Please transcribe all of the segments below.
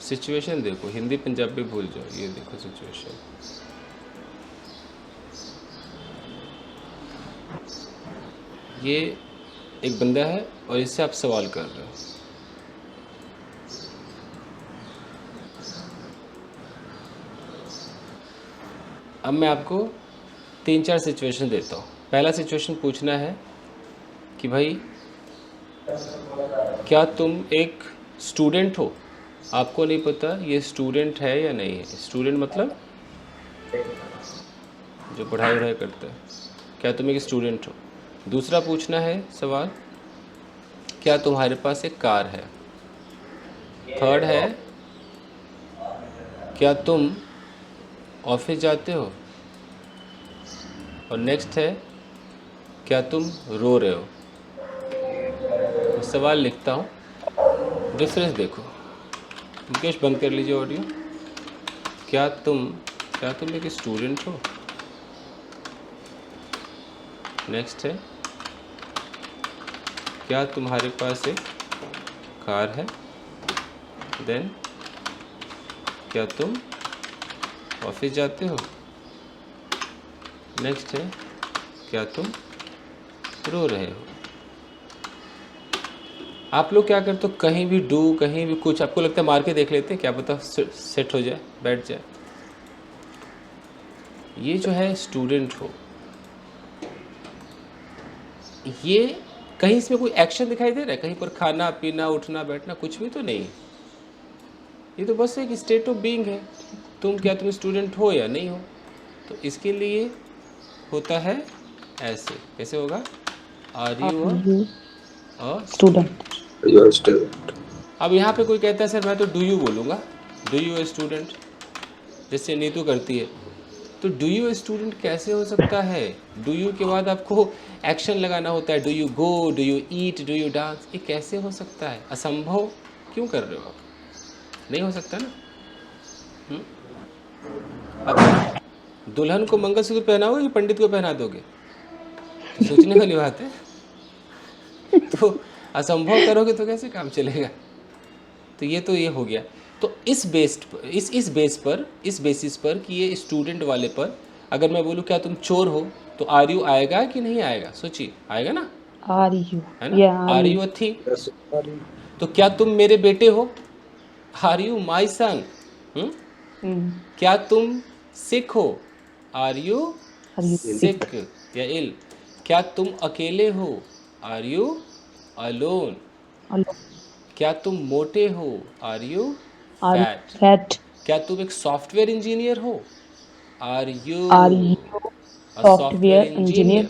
Situation देखो, हिंदी पंजाबी भूल जाओ, ये देखो सिचुएशन। ये एक बंदा है और इससे आप सवाल कर रहे हो। अब मैं आपको 3-4 सिचुएशन देता हूँ। पहला सिचुएशन पूछना है कि भाई क्या तुम एक स्टूडेंट हो, आपको नहीं पता ये स्टूडेंट है या नहीं है। स्टूडेंट मतलब जो पढ़ाई वढ़ाई करता है। क्या तुम एक स्टूडेंट हो। दूसरा पूछना है सवाल, क्या तुम्हारे पास एक कार है। थर्ड है, क्या तुम ऑफिस जाते हो। और नेक्स्ट है, क्या तुम रो रहे हो। तो सवाल लिखता हूँ, डिफरेंस देखो। मुकेश बंद कर लीजिए ऑडियो। क्या तुम एक स्टूडेंट हो। नेक्स्ट है, क्या तुम्हारे पास एक कार है। देन, क्या तुम ऑफिस जाते हो। नेक्स्ट है, क्या तुम रो रहे हो। आप लोग क्या करते हो, कहीं भी डू, कहीं भी कुछ आपको लगता है मार के देख लेते हैं, क्या पता सेट हो जाए, बैठ जाए। ये जो है स्टूडेंट हो, ये कहीं इसमें कोई एक्शन दिखाई दे रहा है, कहीं पर खाना पीना उठना बैठना कुछ भी तो नहीं। ये तो बस एक स्टेट ऑफ बीइंग है। तुम स्टूडेंट हो या नहीं हो। तो इसके लिए होता है ऐसे, कैसे होगा, are Are you you a student? Student. अब यहाँ पे कोई कहता है सर मैं तो डू यू बोलूँगा, डू यू ए स्टूडेंट, जैसे नीतू करती है। तो डू यू ए स्टूडेंट कैसे हो सकता है। डू यू के बाद आपको एक्शन लगाना होता है, do you go, do you eat, do you dance. ये कैसे हो सकता है, असंभव क्यों कर रहे हो आप, नहीं हो सकता ना। अब दुल्हन को मंगलसूत्र पहनाओगे कि पंडित को पहना दोगे, तो सोचने वाली बात है। तो असंभव करोगे तो कैसे काम चलेगा। तो ये हो गया। तो इस बेसिस पर कि ये स्टूडेंट वाले पर अगर मैं बोलूँ क्या तुम चोर हो, तो आर यू आएगा कि नहीं आएगा, सोचिए, आएगा ना, Are you? है ना। Yeah, are are you? You a thing. तो क्या तुम मेरे बेटे हो, are you my son. Hmm. क्या तुम सिक हो, are you Are you sick? Sick या इल। क्या तुम अकेले हो, आर यू अलोन। Alone? क्या तुम मोटे हो, are you Are you fat. fat? क्या तुम एक सॉफ्टवेयर इंजीनियर हो, are you Are you a software software engineer? Engineer.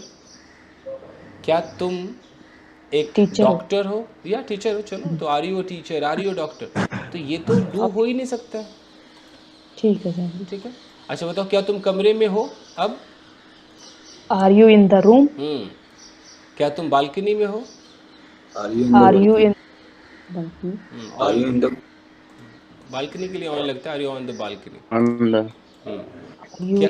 क्या तुम एक Teacher हो? डॉक्टर हो या टीचर हो, चलो तो are you teacher, are you doctor. तो ये तो डू हो Okay, ही नहीं सकता है। ठीक है सर। ठीक है। अच्छा बताओ, क्या तुम कमरे में हो अब। Are you in the room? क्या तुम बालकनी में हो। Are you in balcony? On balcony के लिए ऑन लगता है, are you on the balcony. Are you क्या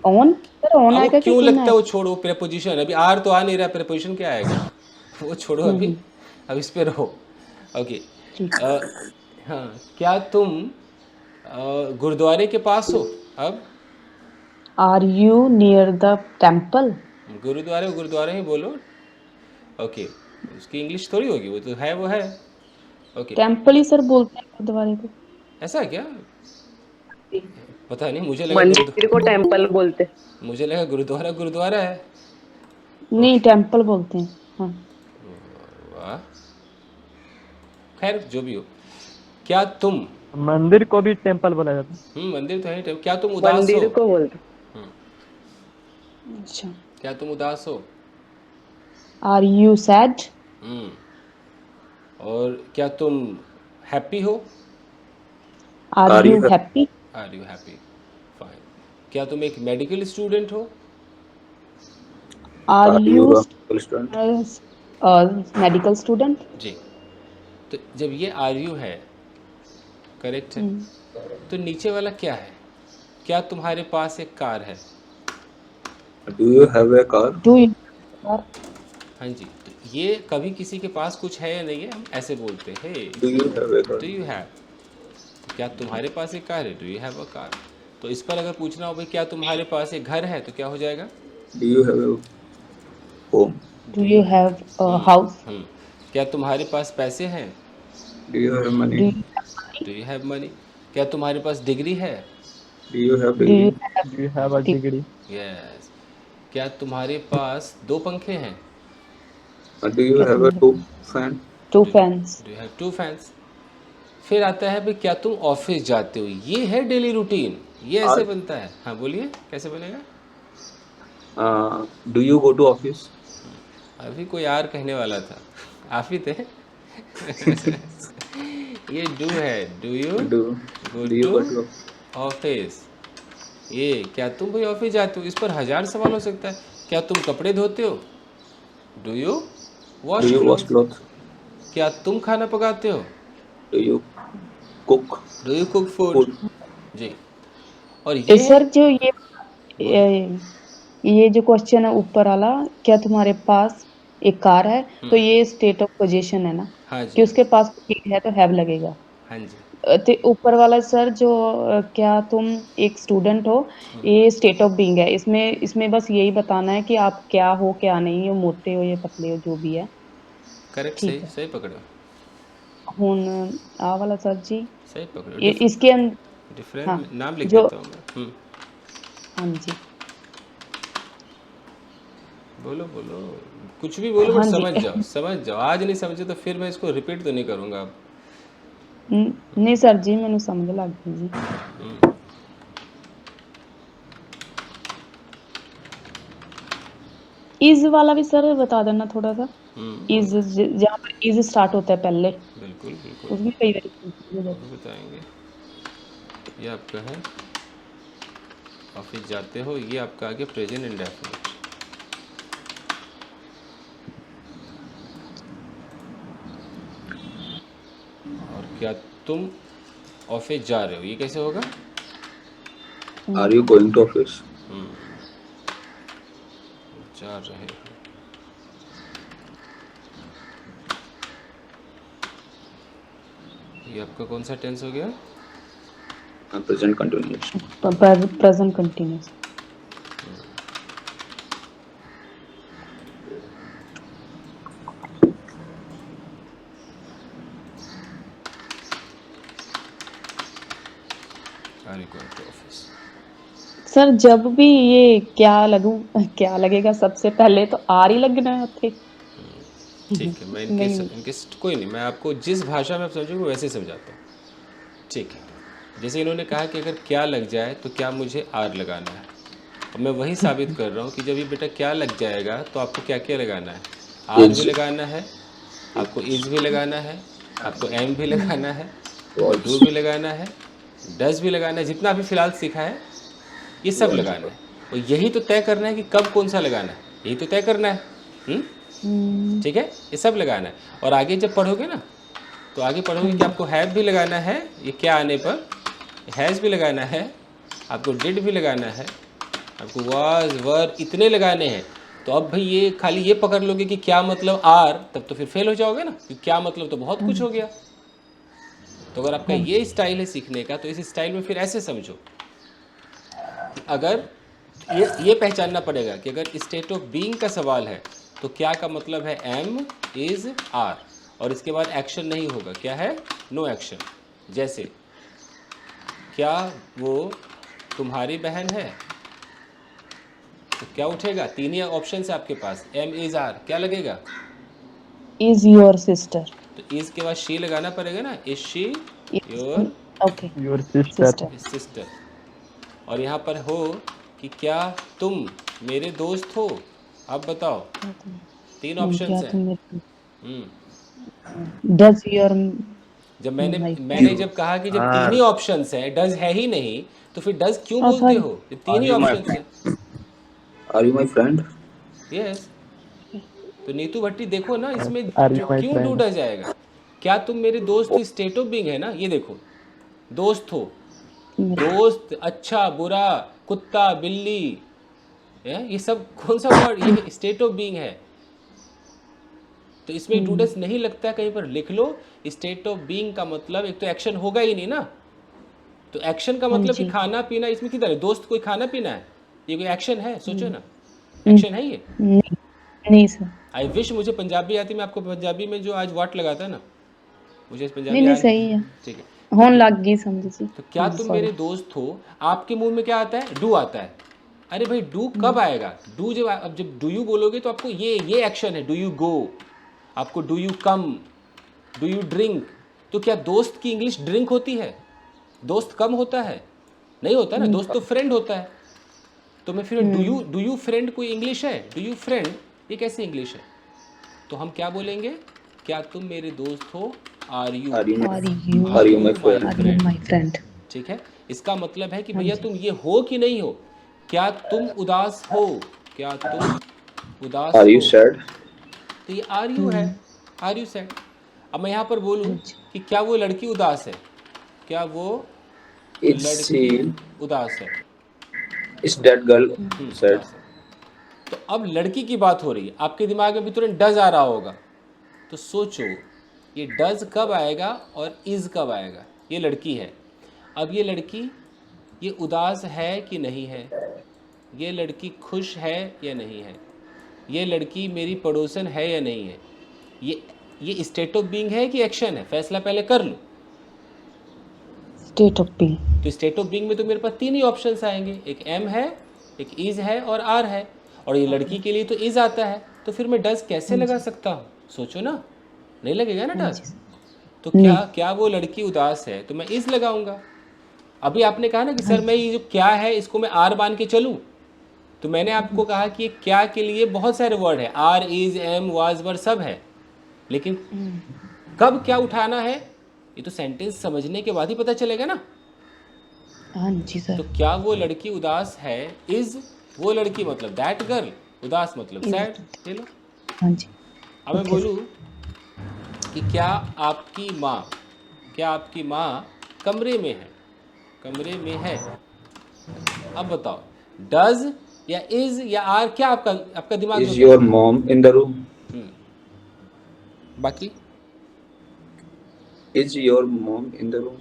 on? सर on अब वो आएगा कि क्यों in लगता है, वो आएगा? छोड़ो प्रेपोजिशन, अभी आर तो आ नहीं रहा, प्रेपोजिशन क्या आएगा। वो छोड़ो अभी, हम्म, अब इस पे रहो। ओके। ठीक। हाँ, क्या तुम गुरुद्वारे के पास हो अब। Are you near the temple? गुरुद्वारे गुरुद्वारे ही बोलो। ओके, उसकी इंग्लिश थोड़ी होगी, वो तो है वो है। ओके, टेम्पल ही सर बोलते हैं गुरुद्वारे को। ऐसा है क्या, पता नहीं, मंदिर को टेम्पल बोलते। मुझे लगा गुरुद्वारा गुरुद्वारा है। नहीं, ओके, टेम्पल बोलते हैं। हाँ। वाह, खैर जो भी हो। क्या तुम मंदिर को भी टेम्पल बोला जाता है। मंदिर तो है। क्या तुम उदास हो। मंदिर को बोलते। अच्छा। क्या तुम उदास हो। Are you sad? और क्या तुम हैप्पी हो। Are you happy? Are you happy, fine. क्या तुम एक मेडिकल स्टूडेंट हो। Are you medical student? जी। तो जब ये आर यू है, करेक्ट है, तो नीचे वाला क्या है, क्या तुम्हारे पास एक कार है। Do you have a car? Do you? Are हाँ जी। तो ये कभी किसी के पास कुछ है या नहीं है, हम ऐसे बोलते हैं, Do you have a car? Do you have. क्या तुम्हारे पास एक कार है, do you have a car. तो इस पर अगर पूछना हो भाई क्या तुम्हारे पास एक घर है, तो क्या हो जाएगा, Do you have a home? Do you have a house? क्या तुम्हारे पास पैसे हैं, Do you have Do money? you have do you have money. क्या तुम्हारे पास डिग्री है, Do you have Do you degree? have Do you have a degree? Yes. क्या तुम्हारे पास दो पंखे हैं, Do you क्या have a तुम्हारे two fan? two fans? Do you have two fans. फिर आता है भाई क्या तुम ऑफिस जाते हो, ये है डेली रूटीन, ये ऐसे Are बनता है। हाँ बोलिए कैसे बनेगा। Do you go to office? अभी कोई आर कहने वाला था, आप ही थे। ये डू है, do you Do go Do you go to to office. ये क्या तुम भाई ऑफिस जाते हो, इस पर हजार सवाल हो सकता है। क्या तुम कपड़े धोते हो, do you Do wash you wash cloth. clothes? क्या तुम खाना पकाते हो, Do you cook do you cook food. food? जी। और ये सर जो ये जो क्वेश्चन है ऊपर वाला, क्या तुम्हारे पास एक कार है, तो ये स्टेट ऑफ पोजीशन है ना, हाँ कि जी, उसके पास एक है तो हैव लगेगा। हाँ जी, तो ऊपर वाला सर जो क्या तुम एक स्टूडेंट हो, ये स्टेट ऑफ बीइंग है। इसमें इसमें बस यही बताना है कि आप क्या हो क्या नहीं हो, मोटे हो या पतले हो, जो भी है। करेक्ट, ठीक सही है। सही पकड़ो, हुन आ वाला सर जी, सही पकड़ो। इसके अंदर हाँ डिफरेंट नाम लिख जो देता हूँ मैं। हाँ जी बोलो बोलो, कुछ भी बोलो, बट हाँ जी समझ जाओ, समझ जाओ। आज नहीं समझे तो फिर मैं इसको रिपीट तो नहीं करूँगा अब। नहीं सर जी, मैंने समझ लग गई जी। इज वाला भी सर बता देना थोड़ा सा। इज बोलो, जहाँ पर इज स्टार्ट होता है पहले, बिल्कुल बिल्कुल, उसमें कई बार confusion हो वो जाती भी बताएंगे। ये आपका है ऑफिस जाते हो, ये आपका आगे प्रेजेंट इंडेफिनिट। और क्या तुम ऑफिस जा रहे हो, ये कैसे होगा, Are you going to office? जा रहे हो। ये आपका कौन सा टेंस हो गया, Present continuous. Present continuous. Are you going to office. Sir जब भी ये क्या लगेगा, सबसे पहले तो आर ही लगना है उत्थे। ठीक है, मैं नहीं इनके कोई नहीं, मैं आपको जिस भाषा में आप समझोगे वैसे समझाता हूँ। ठीक है, जैसे इन्होंने कहा कि अगर क्या लग जाए तो क्या मुझे आर लगाना है, और मैं वही साबित कर रहा हूँ कि जब ये बेटा क्या लग जाएगा तो आपको क्या क्या लगाना है, आर भी लगाना है, आपको इज भी लगाना है, आपको एम भी लगाना है, और डू भी लगाना है, डज भी लगाना है, जितना अभी फ़िलहाल सीखा है ये सब लगाना है। और यही तो तय करना है कि कब कौन सा लगाना है, यही तो तय करना है। ठीक है, ये सब लगाना है। और आगे जब पढ़ोगे ना, तो आगे पढ़ोगे कि आपको हैव भी लगाना है, ये क्या आने पर हैज़ भी लगाना है, आपको डिड भी लगाना है, आपको वाज वर इतने लगाने हैं। तो अब भाई ये खाली ये पकड़ लोगे कि क्या मतलब आर, तब तो फिर फेल हो जाओगे ना, कि क्या मतलब तो बहुत कुछ हो गया। तो अगर आपका ये स्टाइल है सीखने का, तो इस स्टाइल में फिर ऐसे समझो। अगर ये पहचानना पड़ेगा कि अगर स्टेट ऑफ बीइंग का सवाल है तो क्या का मतलब है एम, इज, आर, और इसके बाद एक्शन नहीं होगा, क्या है, नो एक्शन। जैसे क्या वो तुम्हारी बहन है, तो क्या उठेगा, तीन ही ऑप्शन है आपके पास, एम, इज, आर, क्या लगेगा, इज योर सिस्टर। तो इज के बाद शी लगाना पड़ेगा ना, is she your okay Your sister. Sister. Sister. और यहाँ पर हो कि क्या तुम मेरे दोस्त हो, अब बताओ, तीन ऑप्शन क्या हैं। तुम डज योर जब मैंने जब कहा कि जब तीन ही ऑप्शंस हैं, डज है ही नहीं, तो फिर डज क्यों बोलते सॉरी हो, जब तीन ही Are you my ऑप्शंस हैं। Are you my friend? Yes, तो नीतू भट्टी देखो ना, इसमें Are you my क्यों डू friend? डज आएगा। क्या तुम मेरे दोस्त हो, स्टेट ऑफ बीइंग है ना, ये देखो, दोस्त हो, दोस्त, अच्छा बुरा, कुत्ता बिल्ली, ये सब कौन सा वर्ड, ये स्टेट ऑफ बीइंग है। तो इसमें डू डज नहीं लगता, कहीं पर लिख लो। स्टेट ऑफ बीइंग का मतलब एक तो एक्शन होगा ही नहीं ना, तो एक्शन का मतलब कि खाना पीना, इसमें किधर है? दोस्त कोई खाना पीना है? ये कोई एक्शन है? सोचो ना, एक्शन है ये? नहीं सर, आई विश मुझे पंजाबी आती, मैं आपको पंजाबी में जो आज वाट लगाता ना, मुझे पंजाबी नहीं आ सही है, ठीक है। होन लग गई समझ जी। तो क्या तुम मेरे दोस्त हो? आपके मुंह में क्या आता है? डू आता है। अरे भाई डू कब आएगा? डू जब अब जब डू यू बोलोगे तो आपको ये एक्शन है, डू यू गो, आपको do you come, do you drink. तो क्या दोस्त की इंग्लिश ड्रिंक होती है? दोस्त कम होता है? नहीं होता ना, दोस्त तो फ्रेंड होता है। तो मैं फिर डू यू फ्रेंड कोई इंग्लिश है? डू यू फ्रेंड ये कैसे इंग्लिश है? तो हम क्या बोलेंगे? क्या तुम मेरे दोस्त हो? Are you Are you Are my friend? my friend? ठीक है। इसका मतलब है कि भैया तुम ये हो कि नहीं हो? क्या तुम उदास हो? क्या तुम उदास Are you हो? sad? तो ये आर यू है, आर यू सैड। अब मैं यहाँ पर बोलूँ कि क्या वो लड़की उदास है? क्या वो Is लड़की she उदास है? is that girl sad? उदास है। तो अब लड़की की बात हो रही है, आपके दिमाग में भी तुरंत डज आ रहा होगा। तो सोचो ये डज कब आएगा और इज़ कब आएगा? ये लड़की है। अब ये लड़की ये उदास है कि नहीं है? ये लड़की खुश है या नहीं है? ये लड़की मेरी पड़ोसन है या नहीं है? ये स्टेट ऑफ बीइंग है कि एक्शन है? फैसला पहले कर लो। State of being. तो स्टेट ऑफ बीइंग में तो मेरे पास तीन ही ऑप्शंस आएंगे, एक एम है, एक इज़ है और आर है। और ये लड़की के लिए तो इज़ आता है, तो फिर मैं डज कैसे लगा सकता हूँ? सोचो ना, नहीं लगेगा ना डज। तो क्या वो लड़की उदास है तो मैं इज़ लगाऊंगा। अभी आपने कहा ना कि सर मैं ये जो क्या है इसको मैं आर मान के चलूँ, तो मैंने आपको कहा कि क्या के लिए बहुत सारे वर्ड है, आर, इज, एम, वाज, वर सब है, लेकिन कब क्या उठाना है ये तो सेंटेंस समझने के बाद ही पता चलेगा ना। हाँ जी सर। तो क्या वो लड़की उदास है? इज वो लड़की मतलब दैट गर्ल, उदास मतलब सैड। ले लो। हाँ जी। अब मैं बोलूँ कि क्या आपकी माँ कमरे में है? कमरे में है। अब बताओ डज या इज या आर, क्या आपका दिमाग Is your mom in the room? बाकी Is your mom in the room?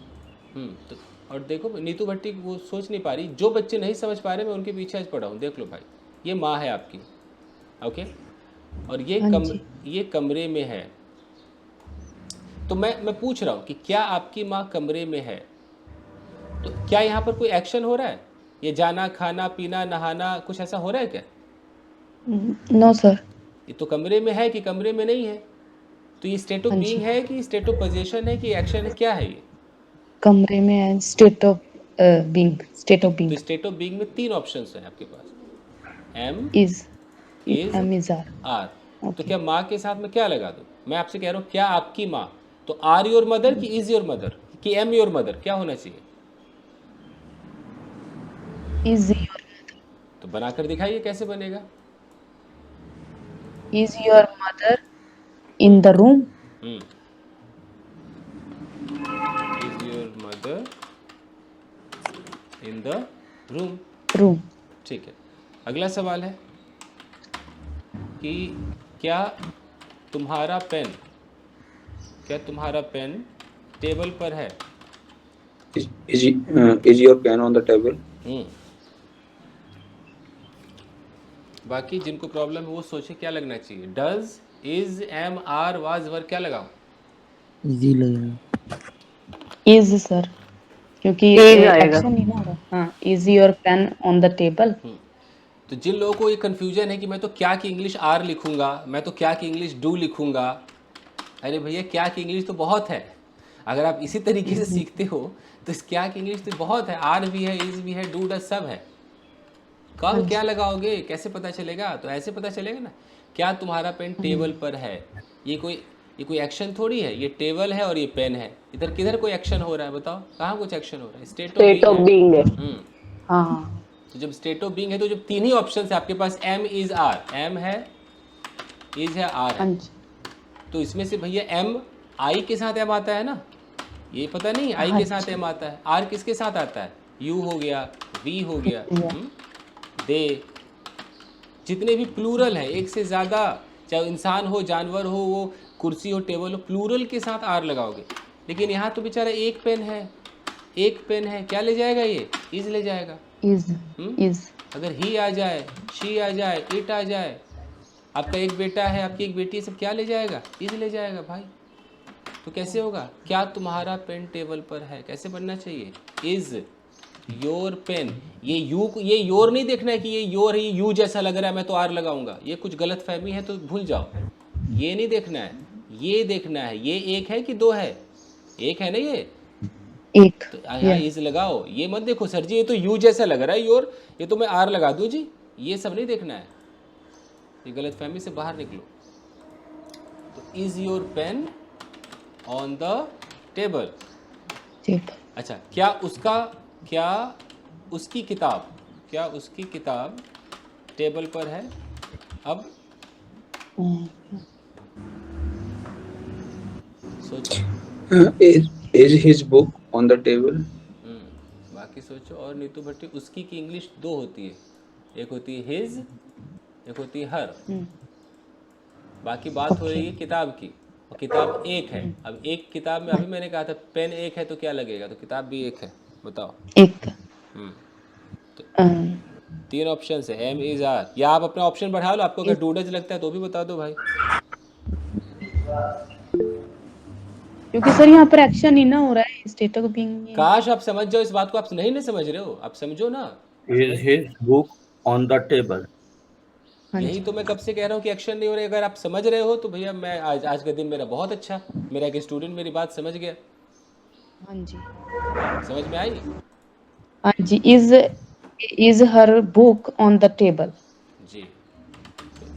तो और देखो नीतू भट्टी वो सोच नहीं पा रही, जो बच्चे नहीं समझ पा रहे मैं उनके पीछे आज पड़ा हूँ। देख लो भाई, ये माँ है आपकी, ओके, और ये कमरे में है। तो मैं पूछ रहा हूँ कि क्या आपकी माँ कमरे में है? तो क्या यहाँ पर कोई एक्शन हो रहा है? ये जाना, खाना, पीना, नहाना, कुछ ऐसा हो रहा है क्या? No sir. ये तो कमरे में है कि कमरे में नहीं है? तो ये स्टेट ऑफ बीइंग है कि स्टेट ऑफ पोजीशन है कि एक्शन है, क्या है ये? कमरे में है, state of being, state of being. तो स्टेट ऑफ बीइंग में तीन ऑप्शंस हैं आपके पास, am, is, am, is, are. तो क्या माँ के साथ में क्या लगा दूं? मैं आपसे कह रहा हूँ क्या आपकी माँ, तो आर योर मदर कि इज योर मदर कि एम योर मदर, क्या होना चाहिए? इज योर, तो बनाकर दिखाइए कैसे बनेगा। Is your mother in the room? Is your mother in the room? Room. ठीक है। अगला सवाल है कि क्या तुम्हारा पेन टेबल पर है? Is your pen on the table? बाकी जिनको प्रॉब्लम है वो सोचे क्या लगना चाहिए, does, is, am, are, was, were, क्या लगाऊं? इजी लगेगा। इज सर, क्योंकि Is आएगा। एक्शन नहीं ना हो रहा। हाँ, is your pen on the table. तो जिन लोगों को ये कन्फ्यूजन है कि मैं तो क्या की इंग्लिश आर लिखूंगा, मैं तो क्या की इंग्लिश डू लिखूंगा, अरे भैया क्या की इंग्लिश तो बहुत है। अगर आप इसी तरीके से सीखते हो तो इस क्या की इंग्लिश तो बहुत है, आर भी है, इज भी है, डू डज सब है। कब क्या लगाओगे, कैसे पता चलेगा? तो ऐसे पता चलेगा ना, क्या तुम्हारा पेन टेबल पर है। ये कोई एक्शन थोड़ी है, ये टेबल है और ये पेन है। इधर किधर कोई एक्शन हो रहा है? बताओ कहाँ कुछ एक्शन हो रहा है? स्टेट ऑफ बीइंग है। हाँ, तो जब स्टेट ऑफ बीइंग है तो जब तीन ही ऑप्शन है आपके पास, एम, इज, आर, एम है, इज है, आर है, तो इसमें से भैया एम आई के साथ एम आता है ना, ये पता नहीं आई के साथ एम आता है, आर किसके साथ आता है? यू हो गया, वी हो गया, दे, जितने भी प्लूरल है एक से ज़्यादा, चाहे इंसान हो, जानवर हो, वो कुर्सी हो, टेबल हो, प्लूरल के साथ आर लगाओगे। लेकिन यहाँ तो बेचारा एक पेन है, एक पेन है, क्या ले जाएगा ये? इज ले जाएगा। is hmm? is अगर ही आ जाए, शी आ जाए, इट आ जाए, आपका एक बेटा है, आपकी एक बेटी है, सब क्या ले जाएगा? इज ले जाएगा भाई। तो कैसे होगा? क्या तुम्हारा पेन टेबल पर है? कैसे बनना चाहिए? Is your pen. ये योर नहीं देखना है कि ये योर है, ये यू जैसा लग रहा है मैं तो आर लगाऊंगा, ये कुछ गलत फहमी है तो भूल जाओ। ये नहीं देखना है, ये देखना है ये एक है कि दो है? एक है ना ये, एक तो यहाँ इज लगाओ। ये मत देखो सर जी ये तो यू जैसा लग रहा है योर, ये तो मैं आर लगा दूँ जी, ये सब नहीं देखना है, ये गलत फहमी से बाहर निकलो। तो is your pen on the table. Table. अच्छा, क्या उसकी किताब टेबल पर है? अब सोचो। Is his book on the table? बाकी सोचो। और नीतू भट्टी, उसकी की इंग्लिश दो होती है, एक होती है हिज, एक होती है हर। बाकी बात हो रही है किताब की, और किताब एक है। अब एक किताब में अभी मैंने कहा था पेन एक है तो क्या लगेगा? तो किताब भी एक है, बताओ। एक तीन ऑप्शन है, एम इज आर। या आप अपना ऑप्शन बढ़ा लो, आपको अगर डूडज लगता है तो भी बता दो भाई। क्योंकि सर यहाँ पर एक्शन ही ना हो रहा है, स्टेट ऑफ बीइंग। काश आप समझ जाओ इस बात को, आप नहीं समझ रहे हो, आप समझो ना। Is his book on the table? यही तो मैं कब से कह रहा हूँ कि एक्शन नहीं हो रहा है। अगर आप समझ रहे हो तो भैया मैं आज का दिन मेरा बहुत अच्छा, मेरा एक स्टूडेंट मेरी बात समझ गया। हाँ जी, समझ में आई? हाँ जी। Is her book on the table. जी,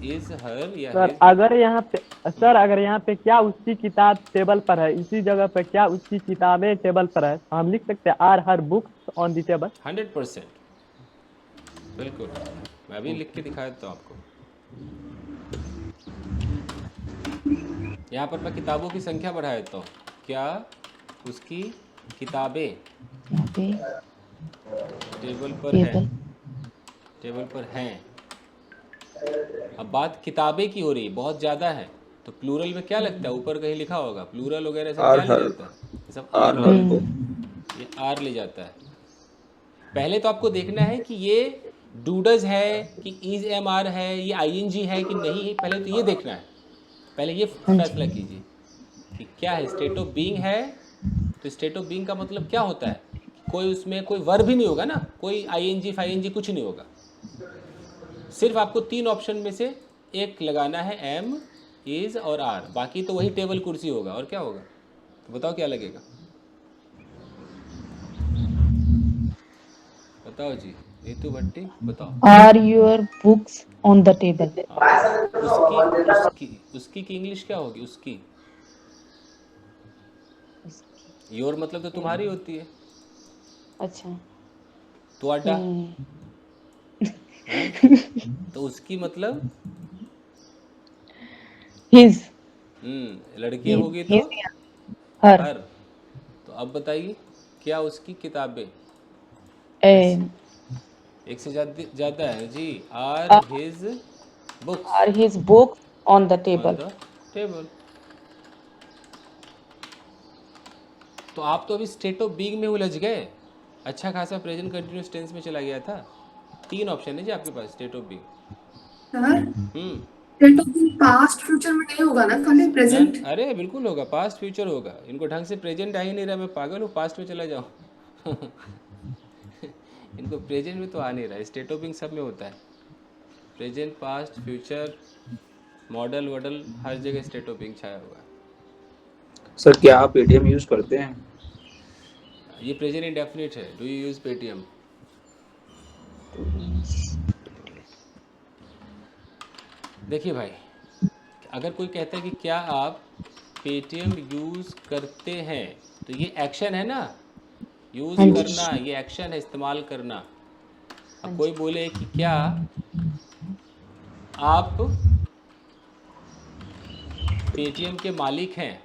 इज हर या सर अगर यहाँ पे क्या उसकी किताब टेबल पर है, इसी जगह पे क्या उसकी किताबें टेबल पर है, तो हम लिख सकते हैं are her books on the table. 100% बिल्कुल। मैं अभी लिख के दिखा देता हूँ आपको। यहाँ पर मैं किताबों की संख्या बढ़ा देता हूँ। क्या उसकी किताबें टेबल पर हैं? अब बात किताबें की हो रही है, बहुत ज़्यादा है, तो प्लूरल में क्या लगता है? ऊपर कहीं लिखा होगा प्लूरल वगैरह सब क्या ले जाता है? ये सब आर ले जाता है, ये आर ले जाता है। पहले तो आपको देखना है कि ये डूडज है कि इज एम आर है, ये आईएनजी है कि नहीं है, पहले तो ये देखना है। पहले ये फैसला कीजिए कि क्या है, स्टेट ऑफ बीइंग है। तो स्टेट ऑफ बीइंग का मतलब क्या होता है? कोई उसमें कोई वर्ब ही नहीं होगा ना, कोई आईएनजी फाईएनजी कुछ नहीं होगा। सिर्फ आपको तीन ऑप्शन में से एक लगाना है, एम, इज और आर। बाकी तो वही टेबल कुर्सी होगा, और क्या होगा? तो बताओ क्या लगेगा? बताओ जी, नीतू भट्टी बताओ। Are your books on the table. उसकी की इंग्लिश क्या होगी? उसकी। योर मतलब तो तुम्हारी होती है। अच्छा, तो अड्डा तो उसकी मतलब हिज। लड़की होगी तो हर। हर। तो अब बताइए क्या उसकी किताबें? एक से ज्यादा है जी। Are his books are his books on the table. तो आप तो अभी स्टेट ऑफ बीइंग में उलझ गए। अच्छा खासा प्रेजेंट कंटिन्यूअस टेंस में चला गया था। तीन ऑप्शन है जी आपके पास state of being. State of being past future में नहीं होगा ना, खाली प्रेजेंट? अरे बिल्कुल होगा, पास्ट फ्यूचर होगा। इनको ढंग से प्रेजेंट आ ही नहीं रहा, मैं पागल हूँ पास्ट में चला जाऊँ। इनको प्रेजेंट में तो आ नहीं रहा। स्टेट ऑफ बीइंग सब में होता है, प्रेजेंट पास्ट फ्यूचर मॉडल वॉडल हर जगह स्टेट ऑफ बीइंग छाया हुआ है। सर क्या आप पेटीएम यूज करते हैं? ये प्रेजेंट इंडेफिनिट है। Do you use Paytm? देखिए भाई, अगर कोई कहता है कि क्या आप पेटीएम यूज करते हैं, तो ये एक्शन है ना, यूज करना, ये एक्शन है, इस्तेमाल करना। अब कोई बोले कि क्या आप पेटीएम के मालिक हैं?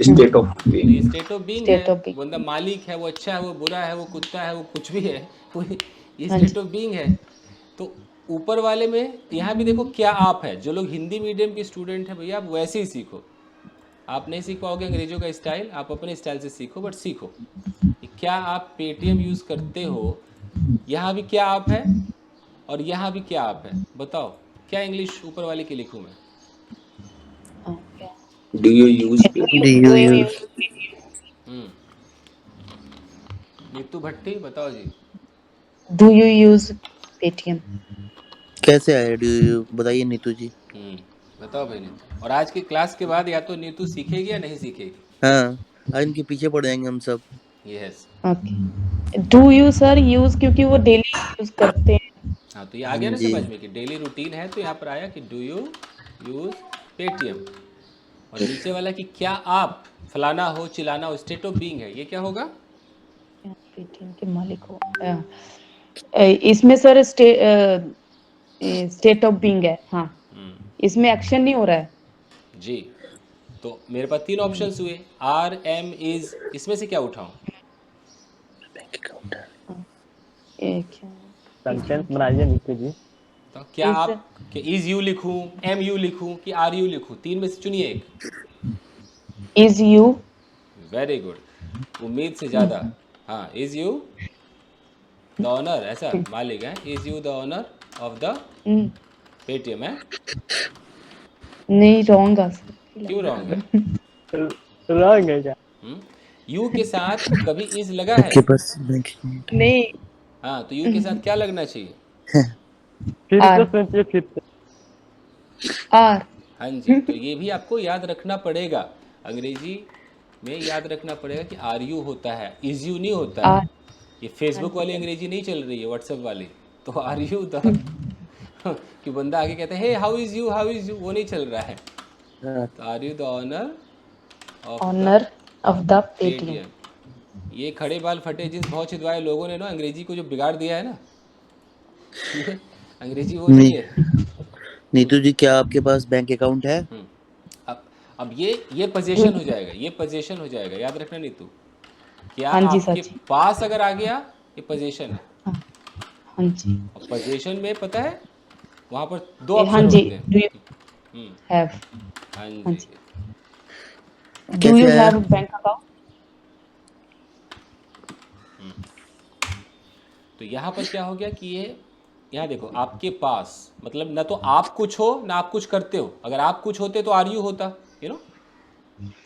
State of being. State of being है। बंदा मालिक है, वो अच्छा है, वो बुरा है, वो कुत्ता है, वो कुछ भी है, वो ये स्टेट ऑफ बीइंग है। तो ऊपर वाले में यहाँ भी देखो क्या आप है। जो लोग हिंदी मीडियम के स्टूडेंट हैं भैया, आप वैसे ही सीखो। आप नहीं सीख पाओगे अंग्रेजों का स्टाइल, आप अपने स्टाइल से सीखो, बट सीखो। क्या आप पेटीएम यूज़ करते हो? यहाँ भी क्या आप है और यहाँ भी क्या आप है, बताओ क्या इंग्लिश ऊपर वाले की लिखूँ मैं? Okay. Do you use Paytm? Do you use? हम्म, नीतू भट्टी बताओ जी। Do you use Paytm? कैसे आया डू यू बताइए नीतू जी। बताओ भाई नीतू। और आज की क्लास के बाद या तो नीतू सीखेगी या नहीं सीखेगी। हाँ, आज इनके पीछे पड़ जाएंगे हम सब। Yes. Okay. Do you sir use क्योंकि वो डेली यूज करते हैं। हाँ, तो ये आ गया ना जी। समझ में कि डेली रूटीन है, तो यहाँ पर आया कि डू यू यूज़ पेटीएम। और नीचे वाला कि क्या आप फलाना हो, चिलाना हो, स्टेट ऑफ बीइंग है, ये क्या होगा? पेटीएम के मालिक हो। इसमें सर स्टेट ऑफ बीइंग है। हाँ, इसमें एक्शन नहीं हो रहा है। जी। तो मेरे पास 3 ऑप्शंस हुए, आर, एम, इज, इसमें से क्या उठाऊं? क्या सेंटेंस बनाइए नीतू जी। तो क्या इस आप कि इज यू लिखूं, एम यू लिखूं कि आर यू लिखूं? 3 में से चुनिए एक। इज यू वेरी गुड, उम्मीद से ज़्यादा। हाँ, इज यू द ऑनर, ऐसा मालिक है, is you the owner of the Paytm है। नहीं रॉन्ग आंसर। क्यों रॉन्ग है? रॉन्ग है क्या? यू के साथ कभी इज लगा है? आपके पास बैंक अकाउंट नहीं, हाँ, तो यू के साथ क्या लगना चाहिए? फिर आर। से सोचिए फिर से। आर। हाँ जी, तो ये भी आपको याद रखना पड़ेगा, अंग्रेजी में याद रखना पड़ेगा कि आर यू होता है, इज यू नहीं होता है। आर। ये फेसबुक वाली अंग्रेजी नहीं चल रही है, व्हाट्सएप वाली। तो आर यू द कि बंदा आगे कहता है hey how is you, how is you, वो नहीं चल रहा है। तो are you the owner of the owner of the Paytm. Paytm. ये खड़े बाल फटे जींस बहुत छिदवाए लोगों ने ना अंग्रेजी को जो बिगाड़ दिया है ना, ये अंग्रेजी वो नहीं नहीं। है। नीतू जी, क्या आपके पास बैंक अकाउंट है? अब ये पोजीशन हो जाएगा, ये पोजीशन हो जाएगा, याद रखना नीतू। क्या हाँ जी आपके सर जी। पास अगर आ गया, ये पोजीशन है। हाँ, हाँ जी। और पोजीशन में पता है वहाँ पर 2 हाँ ऑप्शन जी। होते हैं। डू यू हम्म, हैव हाँ हाँ जी। डू कैसे यू आया? Have bank account? तो यहाँ पर क्या हो गया कि ये यहाँ देखो, आपके पास मतलब ना तो आप कुछ हो ना आप कुछ करते हो। अगर आप कुछ होते तो आर यू होता, यू नो,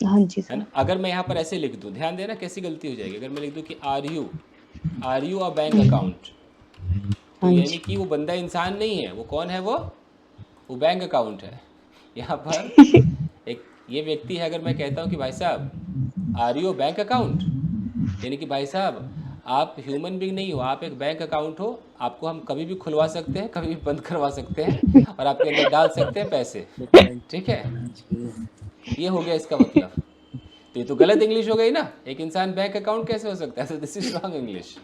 हाँ जी है सर। ना। अगर मैं यहाँ पर ऐसे लिख दूँ, ध्यान देना कैसी गलती हो जाएगी। अगर मैं लिख दूँ कि are you a bank account, तो हाँ यानी जी। कि वो बंदा इंसान नहीं है, वो कौन है? वो बैंक अकाउंट है। यहाँ पर एक ये व्यक्ति है। अगर मैं कहता हूँ कि भाई साहब आर यू बैंक अकाउंट, यानी कि भाई साहब आप ह्यूमन बीइंग नहीं हो, आप एक बैंक अकाउंट हो। आपको हम कभी भी खुलवा सकते हैं, कभी भी बंद करवा सकते हैं, और आपके अंदर डाल सकते हैं पैसे। ठीक है, ये हो गया इसका मतलब। तो ये तो गलत इंग्लिश हो गई ना, एक इंसान बैंक अकाउंट कैसे हो सकता है? तो दिस इज रॉन्ग इंग्लिश।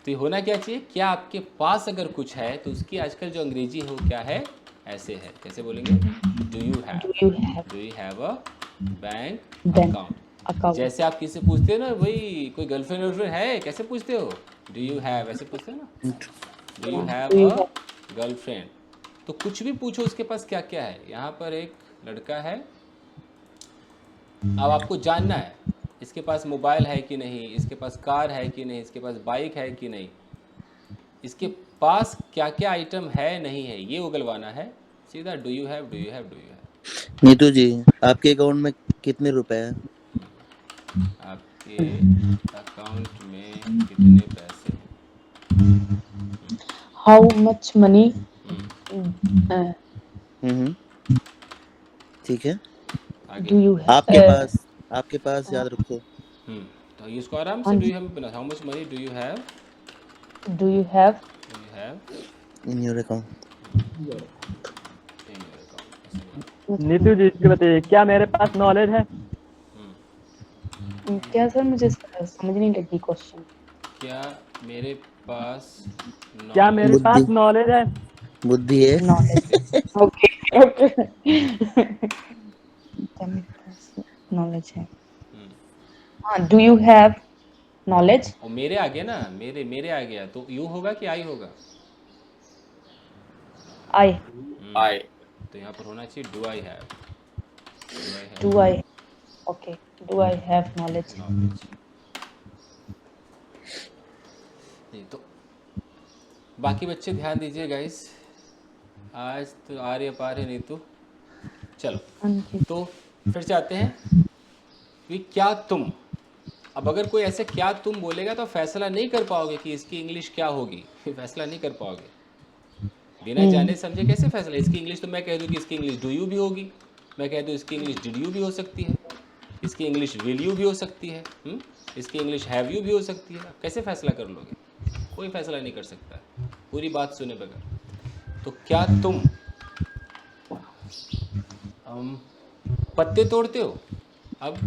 तो ये होना क्या चाहिए? क्या आपके पास अगर कुछ है तो उसकी आजकल जो अंग्रेजी हो क्या है, ऐसे है। कैसे बोलेंगे? Do you have a bank bank account. Account. जैसे आप किसी से पूछते हो ना, भाई कोई गर्लफ्रेंड वर्लफ्रेंड है, कैसे पूछते हो? डू यू हैव, ऐसे पूछते हो ना, do you have a girlfriend. तो कुछ भी पूछो उसके पास क्या क्या है। यहाँ पर एक लड़का है, अब आपको जानना है इसके पास मोबाइल है कि नहीं, इसके पास कार है कि नहीं, इसके पास बाइक है कि नहीं, इसके पास क्या क्या आइटम है नहीं है, ये उगलवाना है। सीधा do you have, do you have, do you have. Neetu ji, आपके अकाउंट में कितने रुपए हैं? आपके अकाउंट में कितने पैसे हैं? How much money? ठीक है। आगे डू यू आपके पास याद रखो। तो इसको आराम हाँ से डू जी। यू हैव बना। How much money do you have, do you have do you have in your account. In your account. Neetu ji इसके बताइए, क्या मेरे पास नॉलेज है? क्या सर? मुझे समझ नहीं लगी क्वेश्चन। क्या मेरे पास क्या मेरे knowledge- पास नॉलेज है? बुद्धि है। नॉलेज। Okay okay. क्या मेरे पास नॉलेज है? हाँ, डू यू हैव नॉलेज? और मेरे आ गया ना, मेरे आ गया, तो यू होगा कि आई होगा? आई। I तो यहाँ पर होना चाहिए do I have. Do I okay? Do I have knowledge? Knowledge नहीं तो बाकी बच्चे ध्यान दीजिए गाइस, आज तो आर्य पार है नहीं तो चलो। हाँ जी। तो फिर से आते हैं कि क्या तुम, अब अगर कोई ऐसे क्या तुम बोलेगा तो फैसला नहीं कर पाओगे कि इसकी इंग्लिश क्या होगी फैसला नहीं कर पाओगे बिना जाने समझे। कैसे फैसला, इसकी इंग्लिश तो मैं कह दूं कि इसकी इंग्लिश डू यू भी होगी, मैं कह दूं इसकी इंग्लिश डिड यू भी हो सकती है, इसकी इंग्लिश विल यू भी हो सकती है, इसकी इंग्लिश हैव यू भी हो सकती है। आप कैसे फैसला कर लोगे? कोई फैसला नहीं कर सकता पूरी बात सुने बगैर। तो क्या तुम पत्ते तोड़ते हो? अब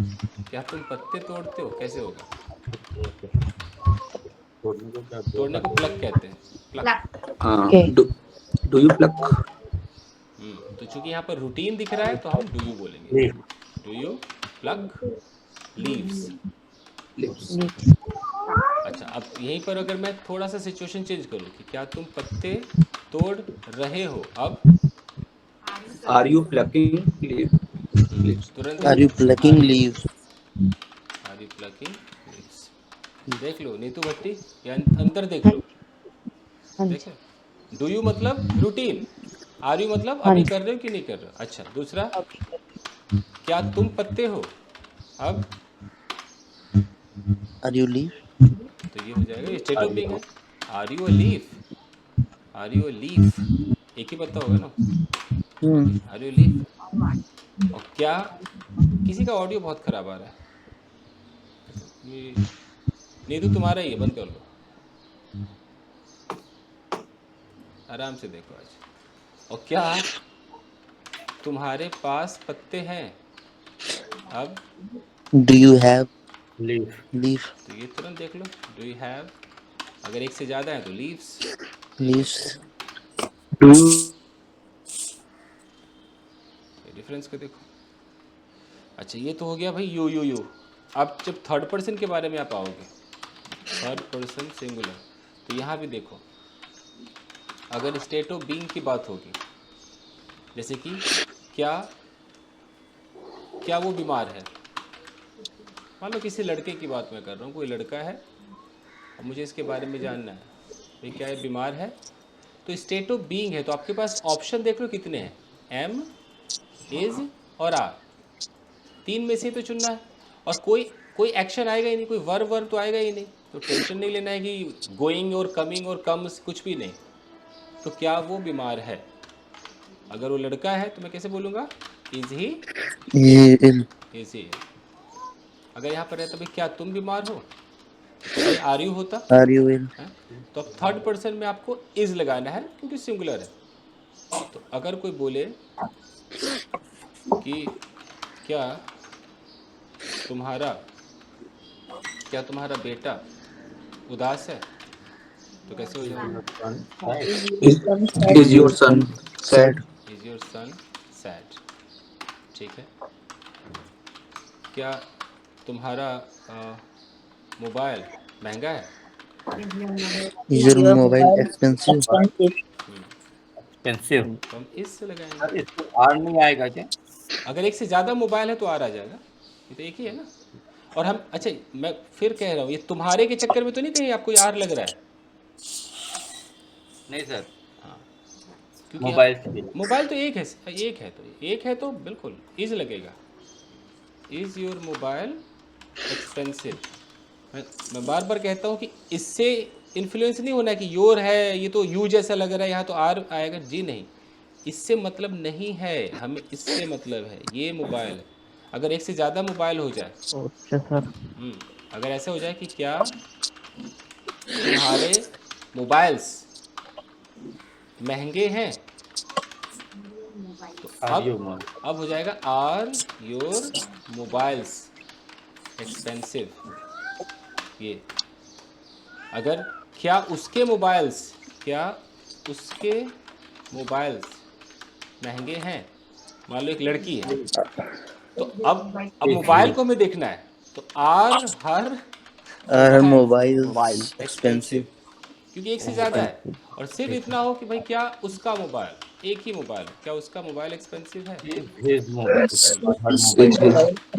क्या तुम पत्ते तोड़ते हो? कैसे होगा? तोड़ने को प्लग कहते हैं, plug. Okay. Do you pluck? तो चूंकि यहाँ पर रूटीन दिख रहा है तो हम डू यू बोलेंगे। Do you plug leaves? अच्छा, अब यहीं पर अगर मैं थोड़ा सा सिचुएशन चेंज करूँ कि क्या तुम पत्ते तोड़ रहे हो, अब आर यू प्लकिंग लीव्स? तुरंत are you plucking leaves? Are you plucking leaves? देख लो नीतू भट्टी, या अंदर देख लो। देख, डू यू मतलब रूटीन, आर यू मतलब अभी कर रहे हो कि नहीं कर रहे हो। अच्छा, दूसरा, क्या तुम पत्ते हो? अब आर यू लीव? तो ये हो जाएगा, ये स्टेट ऑफ बीइंग है। Are you a leaf? Are you a leaf? एक ही पत्ता होगा ना। Are you leaf? और क्या, किसी का ऑडियो बहुत खराब आ रहा है, नीतू तुम्हारा ही है, बंद कर लो, आराम से देखो आज। और क्या तुम्हारे पास पत्ते हैं? अब do you have leave? Leave? तो ये तुरंत देख लो, डू यू हैव, अगर एक से ज़्यादा है तो लीव्स। लीव्स? डिफरेंस को देखो। अच्छा, ये तो हो गया भाई यू यू यू। अब जब थर्ड पर्सन के बारे में आप आओगे, थर्ड पर्सन सिंगुलर, तो यहाँ भी देखो, अगर स्टेट ऑफ बीइंग की बात होगी, जैसे कि क्या वो बीमार है, मान लो किसी लड़के की बात मैं कर रहा हूँ, कोई लड़का है और मुझे इसके बारे में जानना है, भाई क्या ये बीमार है, तो स्टेट ऑफ बीइंग है, तो आपके पास ऑप्शन देख लो कितने हैं, एम, इज और आर, तीन में से तो चुनना है। और कोई एक्शन आएगा ही नहीं, कोई वर्ब तो आएगा ही नहीं, तो टेंशन नहीं लेना है कि गोइंग और कमिंग और कम्स, कुछ भी नहीं। तो क्या वो बीमार है? अगर वो लड़का है तो मैं कैसे बोलूँगा, is he ill? Is he. अगर यहाँ पर है तो भाई क्या तुम बीमार हो, भाई आर यू होता आर यू इल? है? तो अब थर्ड पर्सन में आपको इज लगाना है क्योंकि सिंगुलर है। तो अगर कोई बोले कि क्या तुम्हारा बेटा उदास है, तो कैसे हो जाएगा, is your son sad? Is your son sad. ठीक है। क्या तुम्हारा मोबाइल महंगा है, is your mobile expensive? Expensive? तो हम इससे लगाएंगे। इसको आर नहीं आएगा क्या? अगर एक से ज़्यादा मोबाइल है तो आर आ जाएगा, ये तो एक ही है ना। और हम, अच्छा मैं फिर कह रहा हूँ, ये तुम्हारे के चक्कर में तो नहीं कहीं आपको आर लग रहा है? नहीं सर, क्योंकि मोबाइल तो एक है तो बिल्कुल इज लगेगा। Is your mobile expensive? मैं बार बार कहता हूँ कि इससे इन्फ्लुएंस नहीं होना कि योर है, ये तो यू जैसा लग रहा है, यहाँ तो आर आएगा, जी नहीं, इससे मतलब नहीं है, हमें इससे मतलब है ये मोबाइल है। अगर एक से ज़्यादा मोबाइल हो जाए, अच्छा सर। अगर ऐसा हो जाए कि क्या तुम्हारे मोबाइल्स महंगे हैं, तो अब हो जाएगा आर योर मोबाइल्स एक्सपेंसिव। ये अगर क्या उसके मोबाइल्स महंगे हैं, मान लो एक लड़की है, तो अब मोबाइल को हमें देखना है, तो आर हर मोबाइल एक्सपेंसिव? क्योंकि एक से ज़्यादा है। और सिर्फ इतना हो कि भाई क्या उसका मोबाइल, एक ही मोबाइल, क्या उसका मोबाइल एक्सपेंसिव है? his mobile. Her Is mobile his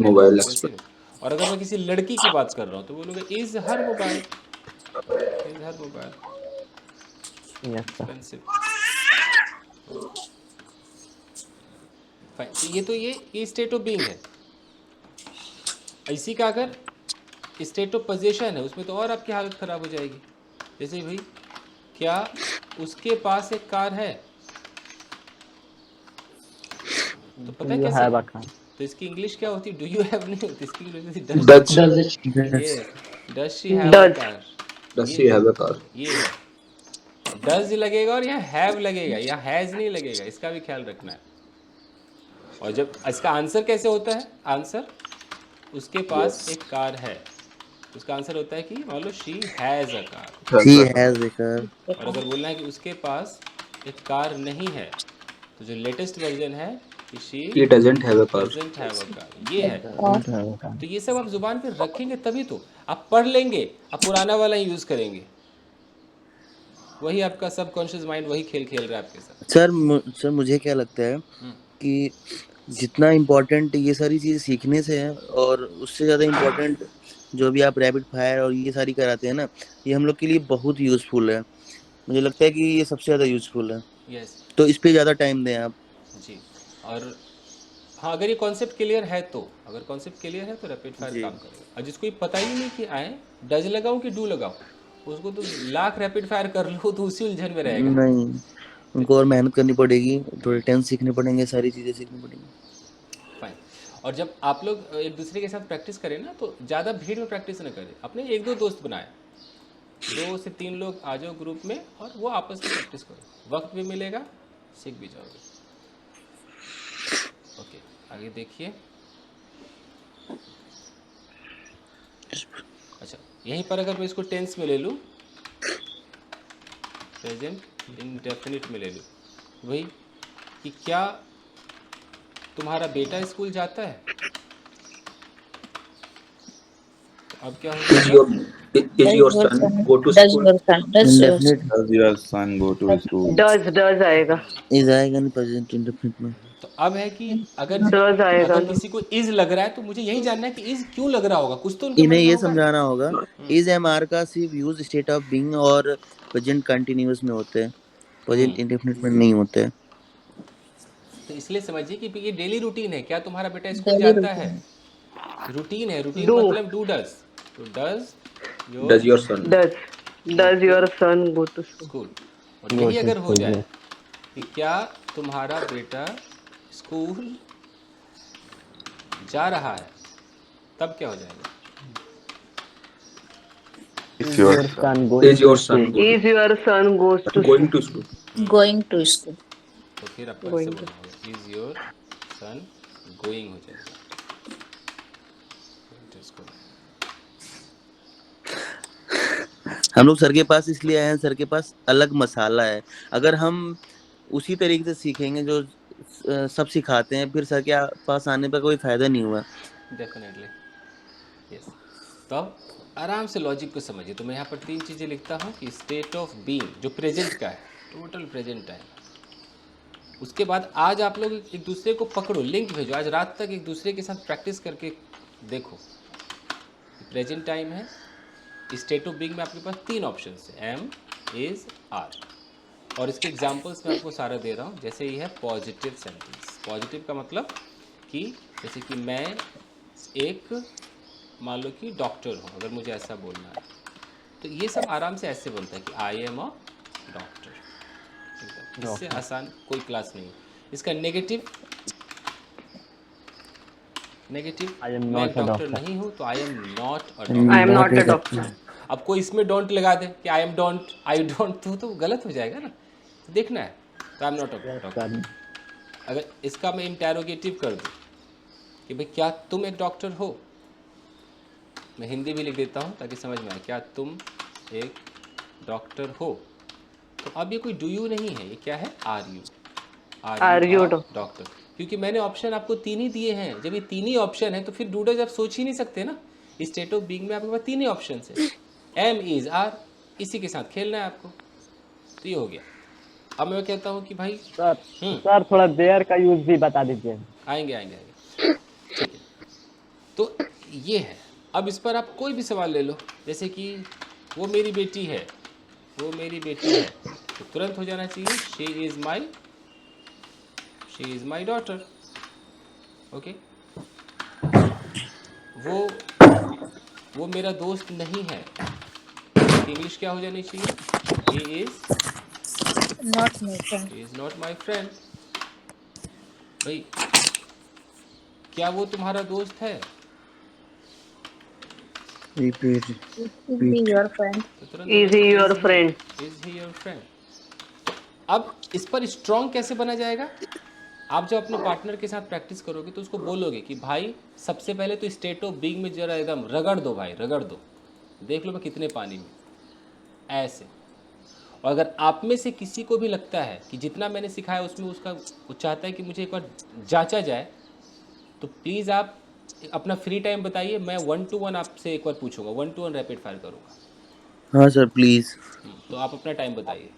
mobile expensive है। और अगर मैं किसी लड़की की बात कर रहा हूँ तो बोलूँगा is her mobile, is her mobile yes sir. Expensive. Fine, तो ये स्टेट ऑफ बीइंग है। इसी का अगर स्टेट ऑफ पोजीशन है उसमें तो और आपकी हालत ख़राब हो जाएगी। जैसे भाई क्या उसके पास एक कार है, तो पता है यू कैसे? Have a car. तो इसकी इंग्लिश क्या होती? डू यू हैव नहीं होती, इसकी इंग्लिश होती डज। Dutch. ये does she have a Does. Car, Does she have a car? ये है। डज लगेगा और यहाँ हैव लगेगा, यहाँ हैज़ नहीं लगेगा, इसका भी ख्याल रखना है। और जब इसका आंसर कैसे होता है? आंसर उसके पास एक कार है, उसका आंसर होता है कि मान लो she has a car. She has a car. और अगर बोलना है कि उसके पास एक कार नहीं है, तो जो लेटेस्ट वर्जन है कि she He doesn't have a car. Doesn't have a car, ये है। तो ये सब आप जुबान पे रखेंगे तभी तो आप पढ़ लेंगे, आप पुराना वाला ही यूज़ करेंगे, वही आपका सबकॉन्शियस माइंड वही खेल खेल रहा है आपके साथ। सर मुझे क्या लगता है कि जितना इम्पोर्टेंट ये सारी चीज़ें सीखने से है, और उससे ज़्यादा इम्पोर्टेंट जो भी आप रैपिड फायर और ये सारी कराते हैं ना, ये हम लोग के लिए बहुत यूज़फुल है। मुझे लगता है कि ये सबसे ज़्यादा यूज़फुल है, यस तो इस पे ज़्यादा टाइम दें आप। जी। और हाँ, अगर ये कॉन्सेप्ट क्लियर है तो, अगर कॉन्सेप्ट क्लियर है तो रैपिड फायर जी। काम करेगा। और जिसको ये पता ही नहीं कि आए डज लगाऊं कि डू लगाऊं, उसको तो लाख रैपिड फायर कर लो तो उसी उलझन में रहेगा। नहीं, उनको और मेहनत करनी पड़ेगी, थोड़े टेंस सीखने पड़ेंगे, सारी चीज़ें सीखनी पड़ेंगी। फाइन। और जब आप लोग एक दूसरे के साथ प्रैक्टिस करें ना, तो ज़्यादा भीड़ में प्रैक्टिस ना करें, अपने 1-2 दोस्त बनाए, 2 से 3 लोग आ जाओ ग्रुप में और वो आपस में प्रैक्टिस करो, वक्त भी मिलेगा, सीख भी जाओगे। ओके, आगे देखिए। अच्छा, यहीं पर अगर मैं इसको टेंस में ले लूँ, प्रेजेंट इंडेफिनिट में ले लूँ, वही कि क्या तुम्हारा बेटा स्कूल जाता है? तो अब क्या Is होगा? your son go to school? Indefinite Does your son go to school? does आएगा. इज आएगा नहीं प्रेजेंट इंडेफिनिट में। तो अब है कि अगर Does आएगा अगर ना. किसी को इज लग रहा है तो मुझे यही जानना है कि इज क्यों लग रहा होगा, कुछ तो उनके मन इन्हें में ये होगा। समझाना होगा इज एमआर का सिर्फ यूज स्टेट ऑफ बीइंग और प्रेजेंट कंटिन्यूअस में होते हैं, प्रेजेंट इंडेफिनिट में नहीं होते हैं। तो इसलिए समझिए कि ये डेली रूटीन है। क्या तुम्हारा बेटा स्कूल जाता है? रूटीन है, रूटीन Do. मतलब डू डज। तो does Does your son? Does your son go to school? School. और यही अगर हो जाए कि क्या तुम्हारा बेटा स्कूल जा रहा है, तब क्या हो जाएगा? Is your son Is your son Is your son goes to going school? to school? going to school. तो फिर आपको Going ऐसे to. बोलना होगा इज योर सन गोइंग, हो जाएगा Going to school। हम लोग सर के पास इसलिए आए हैं, सर के पास अलग मसाला है। अगर हम उसी तरीके से सीखेंगे जो सब सिखाते हैं, फिर सर के पास आने पर कोई फायदा नहीं हुआ। Definitely yes. तो अब आराम से लॉजिक को समझिए। तो मैं यहाँ पर 3 चीज़ें लिखता हूँ कि स्टेट ऑफ बीइंग जो प्रेजेंट का है, टोटल प्रेजेंट टाइम। उसके बाद आज आप लोग एक दूसरे को पकड़ो, लिंक भेजो, आज रात तक एक दूसरे के साथ प्रैक्टिस करके देखो। प्रेजेंट टाइम है, स्टेट ऑफ बीइंग में आपके पास 3 ऑप्शन है, एम, इज, आर। और इसके एग्जाम्पल्स मैं आपको सारा दे रहा हूँ। जैसे ये है पॉजिटिव सेंटेंस। पॉजिटिव का मतलब कि जैसे कि मैं एक मान लो कि डॉक्टर हूँ, अगर मुझे ऐसा बोलना है तो ये सब आराम से ऐसे बनता है कि आई एम अ डॉक्टर। इससे आसान कोई क्लास नहीं है। इसका नेगेटिव, I am मैं not a डॉक्टर doctor. नहीं हूँ तो I am not a I doctor. am not a doctor. अब कोई इसमें डोंट लगा दे कि I am don't, I don't, तो गलत हो जाएगा ना। तो देखना है तो I am not a doctor. अगर इसका मैं इंटेरोगेटिव कर दूँ कि भाई क्या तुम एक डॉक्टर हो, मैं हिंदी भी लिख देता हूँ ताकि समझ में आए, क्या तुम एक डॉक्टर हो। तो अब ये कोई डू यू नहीं है, ये क्या है? Are you. Are you doctor? क्योंकि मैंने ऑप्शन आपको 3 ही दिए हैं। जब ये 3 ही ऑप्शन है तो फिर डू डज आप सोच ही नहीं सकते ना। स्टेट ऑफ बीइंग में आपके पास 3 ही ऑप्शन है, एम, इज, आर। इसी के साथ खेलना है आपको। तो ये हो गया। अब मैं कहता हूँ कि भाई सर सर थोड़ा देयर का यूज भी बता दीजिए। आएंगे आएंगे आएंगे, ठीक है। तो ये है। अब इस पर आप कोई भी सवाल ले लो, जैसे कि वो मेरी बेटी है, वो मेरी बेटी है, तो तुरंत हो जाना चाहिए she is my daughter. Okay. वो मेरा दोस्त नहीं है, इंग्लिश क्या हो जानी चाहिए? He is not my friend. भाई क्या वो तुम्हारा दोस्त है? रिपीट तो तुरंत Is he your friend? Is he your friend. अब इस पर स्ट्रॉन्ग कैसे बना जाएगा? आप जब अपने पार्टनर के साथ प्रैक्टिस करोगे तो उसको बोलोगे कि भाई सबसे पहले तो स्टेट ऑफ बीइंग में जरा एकदम रगड़ दो भाई, रगड़ दो, देख लो मैं कितने पानी में, ऐसे। और अगर आप में से किसी को भी लगता है कि जितना मैंने सिखाया उसमें उसका वो चाहता है कि मुझे एक बार जांचा जाए, तो प्लीज़ आप अपना फ्री टाइम बताइए, मैं 1 to 1 आपसे एक बार पूछूंगा, 1 to 1 रैपिड फायर करूँगा। हाँ सर प्लीज। तो आप अपना टाइम बताइए।